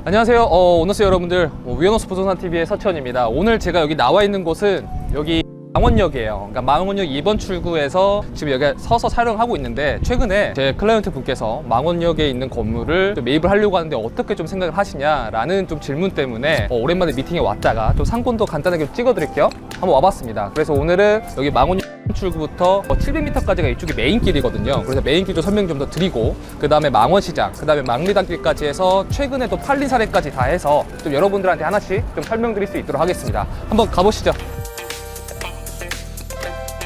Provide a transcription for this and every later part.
안녕하세요. 오너스 여러분들, 위너스 부동산 TV의 서천입니다. 오늘 제가 여기 나와 있는 곳은 여기 망원역이에요. 그러니까 망원역 2번 출구에서 지금 여기 서서 촬영하고 있는데, 최근에 제 클라이언트 분께서 망원역에 있는 건물을 좀 매입을 하려고 하는데 어떻게 좀 생각을 하시냐라는 좀 질문 때문에 오랜만에 미팅에 왔다가 좀 상권도 간단하게 좀 찍어드릴게요. 한번 와봤습니다. 그래서 오늘은 여기 망원역 출구부터 700m까지가 이쪽이 메인길이거든요. 그래서 메인길도 설명 좀 더 드리고, 그 다음에 망원시장, 그 다음에 망리단길까지 해서 최근에 또 팔린 사례까지 다 해서 좀 여러분들한테 하나씩 좀 설명드릴 수 있도록 하겠습니다. 한번 가보시죠.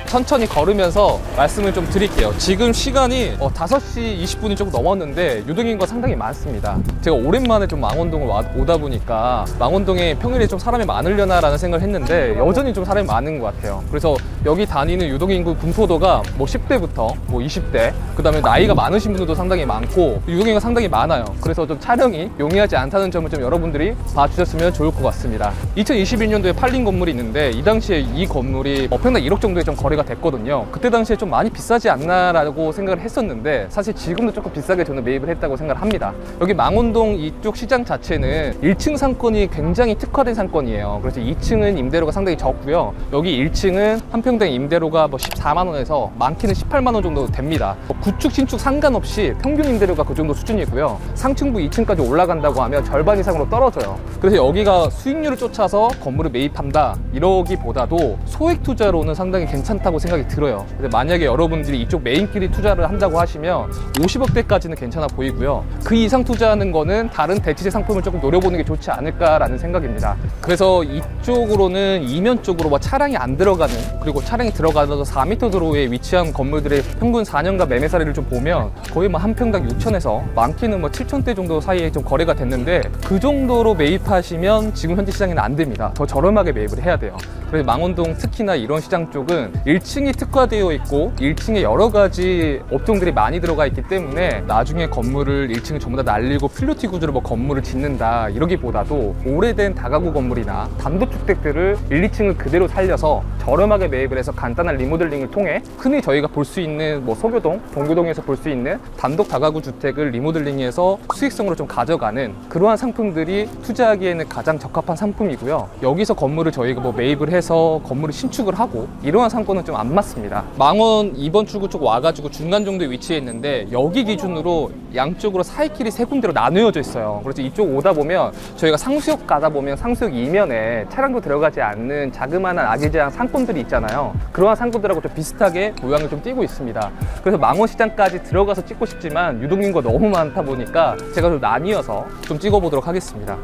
천천히 걸으면서 말씀을 좀 드릴게요. 지금 시간이 5시 20분이 조금 넘었는데 유동인구가 상당히 많습니다. 제가 오랜만에 좀 망원동을 오다 보니까 망원동에 평일에 좀 사람이 많으려나 라는 생각을 했는데 여전히 좀 사람이 많은 것 같아요. 그래서 여기 다니는 유동인구 분포도가 10대부터 20대, 그 다음에 나이가 많으신 분들도 상당히 많고 유동인구가 상당히 많아요. 그래서 좀 촬영이 용이하지 않다는 점을 좀 여러분들이 봐주셨으면 좋을 것 같습니다. 2021년도에 팔린 건물이 있는데 이 당시에 이 건물이 평당 1억 정도에 좀 거래가 됐거든요. 그때 당시에 좀 많이 비싸지 않나라고 생각을 했었는데 사실 지금도 조금 비싸게 저는 매입을 했다고 생각을 합니다. 여기 망원동 이쪽 시장 자체는 1층 상권이 굉장히 특화된 상권이에요. 그래서 2층은 임대료가 상당히 적고요. 여기 1층은 한 평당 임대료가 14만 원에서 많게는 18만 원 정도 됩니다. 구축 신축 상관없이 평균 임대료가 그 정도 수준이고요. 상층부 2층까지 올라간다고 하면 절반 이상으로 떨어져요. 그래서 여기가 수익률을 쫓아서 건물을 매입한다 이러기보다도 소액 투자로는 상당히 괜찮다고 생각이 들어요. 근데 만약에 여러분들이 이쪽 메인길이 투자를 한다고 하시면 50억대까지는 괜찮아 보이고요. 그 이상 투자하는 거는 다른 대치재 상품을 조금 노려보는 게 좋지 않을까라는 생각입니다. 그래서 이쪽으로는 이면 쪽으로 차량이 안 들어가는, 그리고 차량이 들어가서 4m 도로에 위치한 건물들의 평균 4년간 매매 사례를 좀 보면 거의 한 평당 6천에서 많게는 7천대 정도 사이에 좀 거래가 됐는데, 그 정도로 매입하시면 지금 현재 시장에는 안 됩니다. 더 저렴하게 매입을 해야 돼요. 그래서 망원동 특히나 이런 시장 쪽은 1층이 특화되어 있고 1층에 여러 가지 업종들이 많이 들어가 있기 때문에 나중에 건물을 1층을 전부 다 날리고 필로티 구조로 건물을 짓는다 이러기보다도 오래된 다가구 건물이나 단독주택들을 1, 2층을 그대로 살려서 저렴하게 매입을 해서 간단한 리모델링을 통해 흔히 저희가 볼 수 있는 소교동, 동교동에서 볼 수 있는 단독 다가구 주택을 리모델링해서 수익성으로 좀 가져가는 그러한 상품들이 투자하기에는 가장 적합한 상품이고요. 여기서 건물을 저희가 매입을 해서 건물을 신축을 하고 이러한 상권은 좀 안 맞습니다. 망원 2번 출구 쪽 와가지고 중간 정도에 위치해 있는데 여기 기준으로 양쪽으로 사이길이 세 군데로 나누어져 있어요. 그래서 이쪽 오다 보면 저희가 상수역 가다 보면 상수역 이면에 차량도 들어가지 않는 자그마한 아기자기한 상권들이 있잖아요. 그러한 상권들하고 좀 비슷하게 모양을 좀 띄고 있습니다. 그래서 망원시장까지 들어가서 찍고 싶지만 유동인구가 너무 많다 보니까 제가 좀 나뉘어서 좀 찍어보도록 하겠습니다.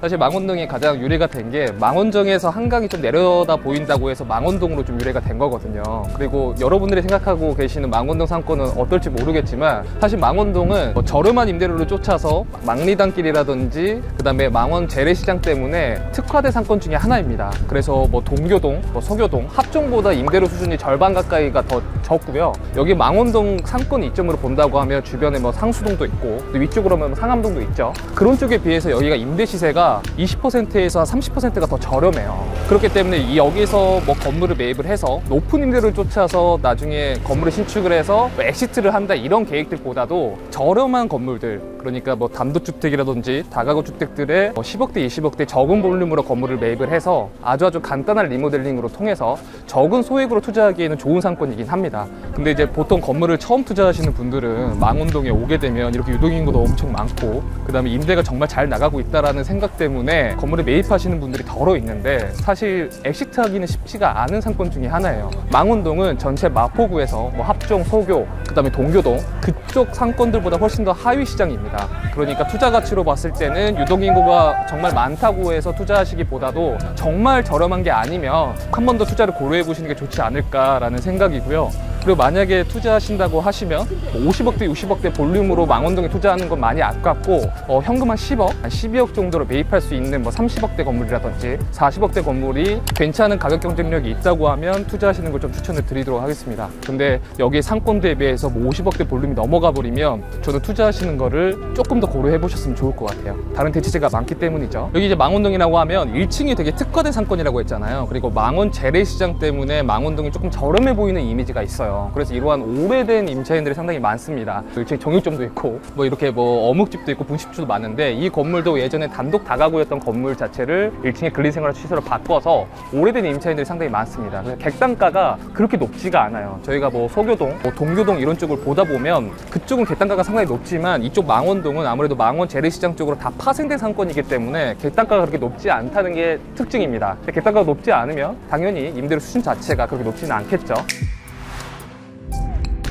사실 망원동이 가장 유래가 된 게 망원정에서 한강이 좀 내려다 보인다고 해서 망원동으로 좀 유래가 된 거거든요. 그리고 여러분들이 생각하고 계시는 망원동 상권은 어떨지 모르겠지만 사실 망원동은 저렴한 임대료를 쫓아서 망리단길이라든지 그 다음에 망원 재래시장 때문에 특화된 상권 중에 하나입니다. 그래서 동교동, 서교동, 합정보다 임대료 수준이 절반 가까이가 더 적고요. 여기 망원동 상권 이점으로 본다고 하면 주변에 상수동도 있고 또 위쪽으로 하면 상암동도 있죠. 그런 쪽에 비해서 여기가 임대 시세가 20%에서 30%가 더 저렴해요. 그렇기 때문에 여기서 건물을 매입을 해서 높은 임대료를 쫓아서 나중에 건물을 신축을 해서 엑시트를 한다 이런 계획들보다도 저렴한 건물들, 그러니까 단독주택이라든지 다가구 주택들의 10억대, 20억대 적은 볼륨으로 건물을 매입을 해서 아주 간단한 리모델링으로 통해서 적은 소액으로 투자하기에는 좋은 상권이긴 합니다. 근데 이제 보통 건물을 처음 투자하시는 분들은 망원동에 오게 되면 이렇게 유동인구도 엄청 많고 그 다음에 임대가 정말 잘 나가고 있다라는 생각 때문에 건물에 매입하시는 분들이 덜어 있는데 사실 엑시트하기는 쉽지가 않은 상권 중에 하나예요. 망원동은 전체 마포구에서 합정, 소교, 그 다음에 동교동 그쪽 상권들보다 훨씬 더 하위 시장입니다. 그러니까 투자 가치로 봤을 때는 유동인구가 정말 많다고 해서 투자하시기보다도 정말 저렴한 게 아니면 한 번 더 투자를 고려해 보시는 게 좋지 않을까라는 생각이고요. 그리고 만약에 투자하신다고 하시면 50억대, 60억대 볼륨으로 망원동에 투자하는 건 많이 아깝고 현금 한 10억, 한 12억 정도로 매입할 수 있는 30억대 건물이라든지 40억대 건물이 괜찮은 가격 경쟁력이 있다고 하면 투자하시는 걸 좀 추천을 드리도록 하겠습니다. 근데 여기 상권 대비해서 50억대 볼륨이 넘어가 버리면 저는 투자하시는 거를 조금 더 고려해 보셨으면 좋을 것 같아요. 다른 대치재가 많기 때문이죠. 여기 이제 망원동이라고 하면 1층이 되게 특화된 상권이라고 했잖아요. 그리고 망원 재래시장 때문에 망원동이 조금 저렴해 보이는 이미지가 있어요. 있어요. 그래서 이러한 오래된 임차인들이 상당히 많습니다. 일종의 정육점도 있고 뭐 이렇게 뭐 어묵집도 있고 분식집도 많은데, 이 건물도 예전에 단독 다가구였던 건물 자체를 1층에 근린생활 시설로 바꿔서 오래된 임차인들이 상당히 많습니다. 그래서 객단가가 그렇게 높지가 않아요. 저희가 뭐 소교동, 뭐 동교동 이런 쪽을 보다 보면 그쪽은 객단가가 상당히 높지만, 이쪽 망원동은 아무래도 망원 재래시장 쪽으로 다 파생된 상권이기 때문에 객단가가 그렇게 높지 않다는 게 특징입니다. 근데 객단가가 높지 않으면 당연히 임대료 수준 자체가 그렇게 높지는 않겠죠.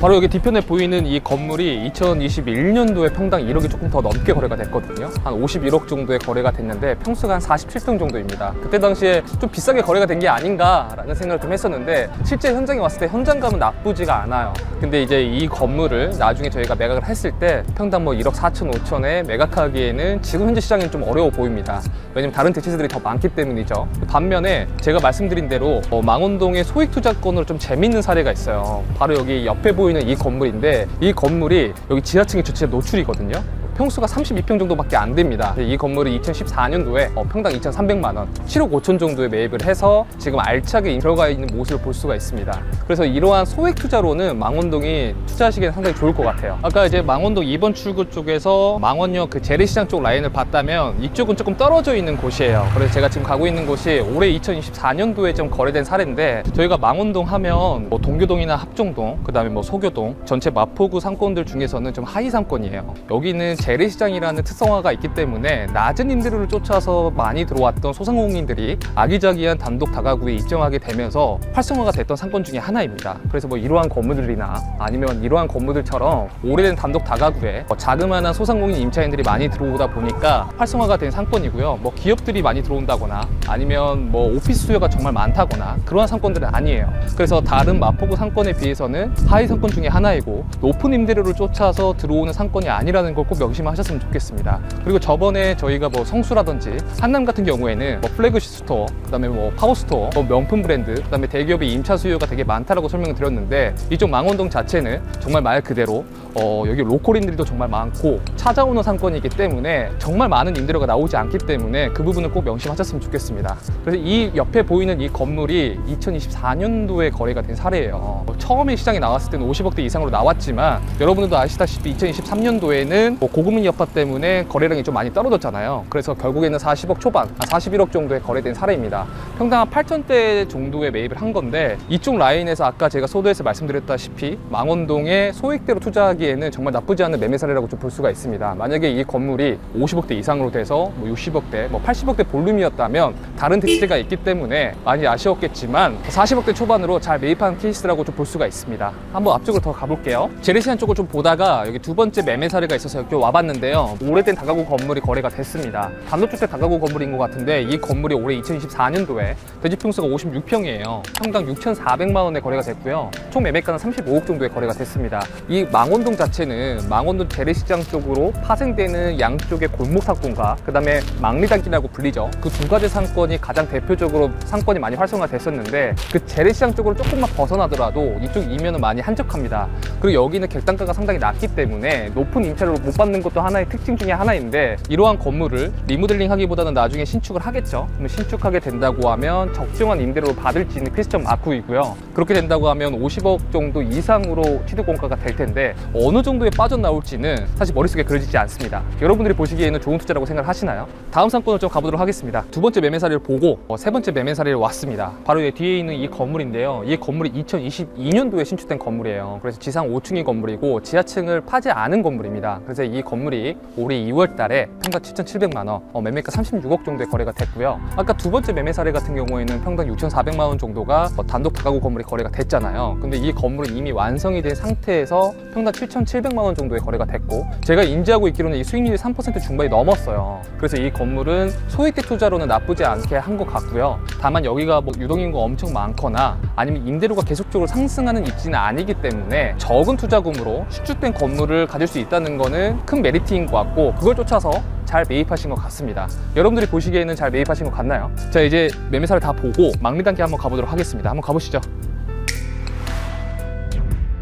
바로 여기 뒤편에 보이는 이 건물이 2021년도에 평당 1억이 조금 더 넘게 거래가 됐거든요. 한 51억 정도의 거래가 됐는데 평수가 한 47평 정도입니다. 그때 당시에 좀 비싸게 거래가 된 게 아닌가라는 생각을 좀 했었는데, 실제 현장에 왔을 때 현장감은 나쁘지가 않아요. 근데 이제 이 건물을 나중에 저희가 매각을 했을 때 평당 뭐 1억 4천 5천에 매각하기에는 지금 현재 시장은 좀 어려워 보입니다. 왜냐면 다른 대체세들이 더 많기 때문이죠. 반면에 제가 말씀드린 대로 망원동의 소액 투자권으로 좀 재밌는 사례가 있어요. 바로 여기 옆에 보이는 이 건물인데, 이 건물이 여기 지하층에 전체 노출이거든요. 평수가 32평 정도밖에 안 됩니다. 이 건물이 2014년도에 평당 2,300만 원, 7억 5천 정도에 매입을 해서 지금 알차게 들어가 있는 모습을 볼 수가 있습니다. 그래서 이러한 소액 투자로는 망원동이 투자하시기에는 상당히 좋을 것 같아요. 아까 이제 망원동 2번 출구 쪽에서 망원역 그 재래시장 쪽 라인을 봤다면 이쪽은 조금 떨어져 있는 곳이에요. 그래서 제가 지금 가고 있는 곳이 올해 2024년도에 좀 거래된 사례인데, 저희가 망원동 하면 뭐 동교동이나 합정동, 그 다음에 뭐 소교동, 전체 마포구 상권들 중에서는 좀 하위 상권이에요. 여기는 재래시장이라는 특성화가 있기 때문에 낮은 임대료를 쫓아서 많이 들어왔던 소상공인들이 아기자기한 단독 다가구에 입점하게 되면서 활성화가 됐던 상권 중에 하나입니다. 그래서 뭐 이러한 건물들이나 아니면 이러한 건물들처럼 오래된 단독 다가구에 자그마한 소상공인 임차인들이 많이 들어오다 보니까 활성화가 된 상권이고요. 뭐 기업들이 많이 들어온다거나 아니면 뭐 오피스 수요가 정말 많다거나 그러한 상권들은 아니에요. 그래서 다른 마포구 상권에 비해서는 하위 상권 중에 하나이고, 높은 임대료를 쫓아서 들어오는 상권이 아니라는 걸 꼭 명심하셨으면 좋겠습니다. 그리고 저번에 저희가 뭐 성수라든지 한남 같은 경우에는 뭐 플래그십 스토어, 그다음에 뭐 파워스토어, 뭐 명품 브랜드, 그다음에 대기업의 임차 수요가 되게 많다라고 설명을 드렸는데, 이쪽 망원동 자체는 정말 말 그대로 여기 로컬인들도 정말 많고 찾아오는 상권이기 때문에 정말 많은 임대료가 나오지 않기 때문에 그 부분을 꼭 명심하셨으면 좋겠습니다. 그래서 이 옆에 보이는 이 건물이 2024년도에 거래가 된 사례예요. 처음에 시장에 나왔을 때는 50억대 이상으로 나왔지만, 여러분들도 아시다시피 2023년도에는 뭐 고금리 여파 때문에 거래량이 좀 많이 떨어졌잖아요. 그래서 결국에는 40억 초반, 41억 정도에 거래된 사례입니다. 평당 한 8천대 정도에 매입을 한 건데, 이쪽 라인에서 아까 제가 소도에서 말씀드렸다시피 망원동에 소액대로 투자하기에는 정말 나쁘지 않은 매매 사례라고 좀 볼 수가 있습니다. 만약에 이 건물이 50억대 이상으로 돼서 뭐 60억대, 뭐 80억대 볼륨이었다면 다른 대체제가 있기 때문에 많이 아쉬웠겠지만 40억대 초반으로 잘 매입한 케이스라고 좀 볼 수가 있습니다. 한번 앞쪽으로 더 가볼게요. 재래시장 쪽을 좀 보다가 여기 두 번째 매매 사례가 있어서 여기 와봤는데요. 오래된 다가구 건물이 거래가 됐습니다. 단독주택 다가구 건물인 것 같은데, 이 건물이 올해 2024년도에 대지평수가 56평이에요. 평당 6,400만 원에 거래가 됐고요. 총 매매가는 35억 정도에 거래가 됐습니다. 이 망원동 자체는 망원동 재래시장 쪽으로 파생되는 양쪽의 골목 상권과 그 다음에 망리단길이라고 불리죠. 그 두 가지 상권이 가장 대표적으로 상권이 많이 활성화됐었는데, 그 재래시장 쪽으로 조금만 벗어나더라도 이쪽 이면은 많이 한적합니다. 그리고 여기는 객단가가 상당히 낮기 때문에 높은 임차료를 못 받는 것도 하나의 특징 중에 하나인데, 이러한 건물을 리모델링 하기보다는 나중에 신축을 하겠죠. 그러면 신축하게 된다고 하면 적정한 임대료를 받을지 있는 퀘스천 마크이고요. 그렇게 된다고 하면 50억 정도 이상으로 취득원가가 될 텐데, 어느 정도에 빠져나올지는 사실 머릿속에 그려지지 않습니다. 여러분들이 보시기에는 좋은 투자라고 생각하시나요? 다음 상권을 좀 가보도록 하겠습니다. 두 번째 매매 사례를 보고 세 번째 매매 사례를 왔습니다. 바로 여기 뒤에 있는 이 건물인데요. 이 건물이 2022년도에 신축된 건물이에요. 그래서 지상 5층인 건물이고 지하층을 파지 않은 건물입니다. 그래서 이 건물이 올해 2월 달에 평당 7,700만 원, 매매가 36억 정도에 거래가 됐고요. 아까 두 번째 매매 사례 같은 경우에는 평당 6,400만 원 정도가 단독 다가구 건물이 거래가 됐잖아요. 근데 이 건물은 이미 완성이 된 상태에서 평당 7,700만 원 정도에 거래가 됐고, 제가 인지하고 있기로는 이 수익률이 3% 중반이 넘었어요. 그래서 이 건물은 소액대 투자로는 나쁘지 않게 한 것 같고요. 다만 여기가 뭐 유동인구가 엄청 많거나 아니면 임대료가 계속적으로 상승하는 입지는 아니기 때문에 적은 투자금으로 수축된 건물을 가질 수 있다는 거는 큰 메리트인 것 같고, 그걸 쫓아서 잘 매입하신 것 같습니다. 여러분들이 보시기에는 잘 매입하신 것 같나요? 자, 이제 매매사를 다 보고 망리단길 한번 가보도록 하겠습니다. 한번 가보시죠.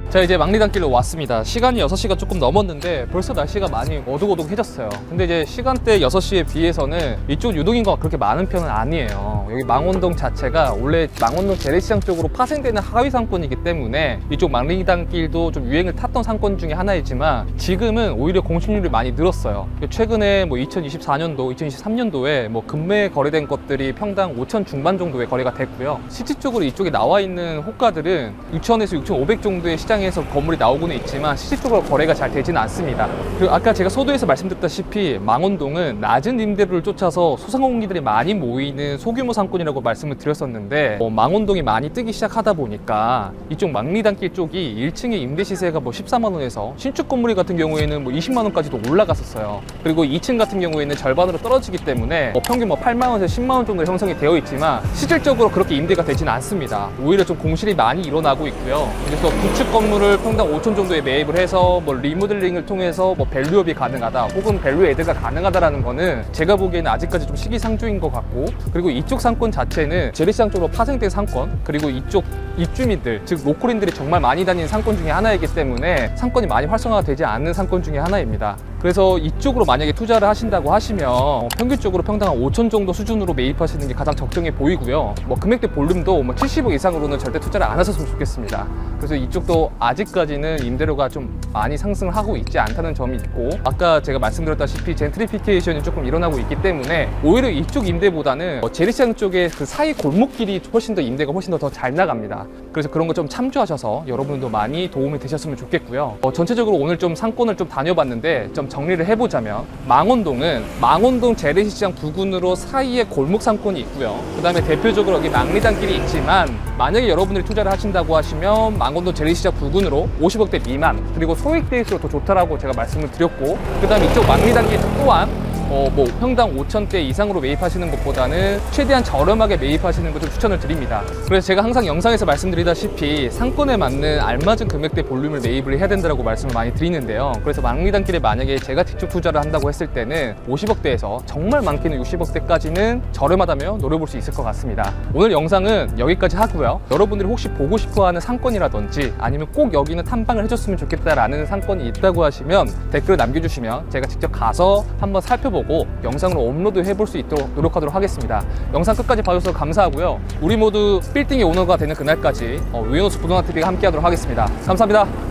자, 이제 망리단길로 왔습니다. 시간이 6시가 조금 넘었는데 벌써 날씨가 많이 어둑어둑해졌어요. 근데 이제 시간대 6시에 비해서는 이쪽 유동인구가 그렇게 많은 편은 아니에요. 여기 망원동 자체가 원래 망원동 재래시장 쪽으로 파생되는 하위 상권이기 때문에 이쪽 망리단길도 좀 유행을 탔던 상권 중에 하나이지만 지금은 오히려 공실률이 많이 늘었어요. 최근에 뭐 2024년도, 2023년도에 뭐 급매에 거래된 것들이 평당 5천 중반 정도에 거래가 됐고요. 시티 쪽으로 이쪽에 나와 있는 호가들은 6천에서 6,500 정도의 시장에서 건물이 나오고는 있지만 시티 쪽으로 거래가 잘 되지는 않습니다. 그리고 아까 제가 서두에서 말씀드렸다시피 망원동은 낮은 임대료를 쫓아서 소상공인들이 많이 모이는 소규모 상권이라고 말씀을 드렸었는데 망원동이 많이 뜨기 시작하다 보니까 이쪽 망리단길 쪽이 1층의 임대 시세가 뭐 14만 원에서 신축 건물 같은 경우에는 뭐 20만 원까지도 올라갔었어요. 그리고 2층 같은 경우에는 절반으로 떨어지기 때문에 평균 뭐 8만 원에서 10만 원 정도 형성이 되어 있지만 실질적으로 그렇게 임대가 되지는 않습니다. 오히려 좀 공실이 많이 일어나고 있고요. 그래서 구축 건물을 평당 5천 정도에 매입을 해서 뭐 리모델링을 통해서 뭐 밸류업이 가능하다 혹은 밸류 애드가 가능하다라는 거는 제가 보기에는 아직까지 좀 시기상조인 것 같고, 그리고 이쪽 상권 자체는 재래시장 쪽으로 파생된 상권, 그리고 이쪽 입주민들 즉 로컬인들이 정말 많이 다니는 상권 중에 하나이기 때문에 상권이 많이 활성화가 되지 않는 상권 중에 하나입니다. 그래서 이쪽으로 만약에 투자를 하신다고 하시면 평균적으로 평당 한 5천 정도 수준으로 매입하시는 게 가장 적정해 보이고요. 뭐 금액대 볼륨도 뭐 70억 이상으로는 절대 투자를 안 하셨으면 좋겠습니다. 그래서 이쪽도 아직까지는 임대료가 좀 많이 상승을 하고 있지 않다는 점이 있고, 아까 제가 말씀드렸다시피 젠트리피케이션이 조금 일어나고 있기 때문에 오히려 이쪽 임대보다는 재래시장 쪽에 그 사이 골목길이 훨씬 더 임대가 훨씬 더 잘 나갑니다. 그래서 그런 거 좀 참조하셔서 여러분도 많이 도움이 되셨으면 좋겠고요. 전체적으로 오늘 좀 상권을 좀 다녀봤는데 좀 정리를 해보자면 망원동은 망원동 재래시장 부근으로 사이에 골목 상권이 있고요. 그 다음에 대표적으로 여기 망리단길이 있지만 만약에 여러분들이 투자를 하신다고 하시면 망원동 재래시장 부근으로 50억대 미만 그리고 소액대일수록 더 좋다라고 제가 말씀을 드렸고, 그 다음에 이쪽 망리단길 또한 뭐 평당 5천대 이상으로 매입하시는 것보다는 최대한 저렴하게 매입하시는 것을 추천을 드립니다. 그래서 제가 항상 영상에서 말씀드리다시피 상권에 맞는 알맞은 금액대 볼륨을 매입을 해야 된다고 말씀을 많이 드리는데요. 그래서 망리단길에 만약에 제가 직접 투자를 한다고 했을 때는 50억대에서 정말 많게는 60억대까지는 저렴하다며 노려볼 수 있을 것 같습니다. 오늘 영상은 여기까지 하고요. 여러분들이 혹시 보고 싶어하는 상권이라든지 아니면 꼭 여기는 탐방을 해줬으면 좋겠다라는 상권이 있다고 하시면 댓글을 남겨주시면 제가 직접 가서 한번 살펴보고 영상으로 업로드 해볼 수 있도록 노력하도록 하겠습니다. 영상 끝까지 봐주셔서 감사하고요. 우리 모두 빌딩의 오너가 되는 그날까지 위너스 부동산TV가 함께 하도록 하겠습니다. 감사합니다.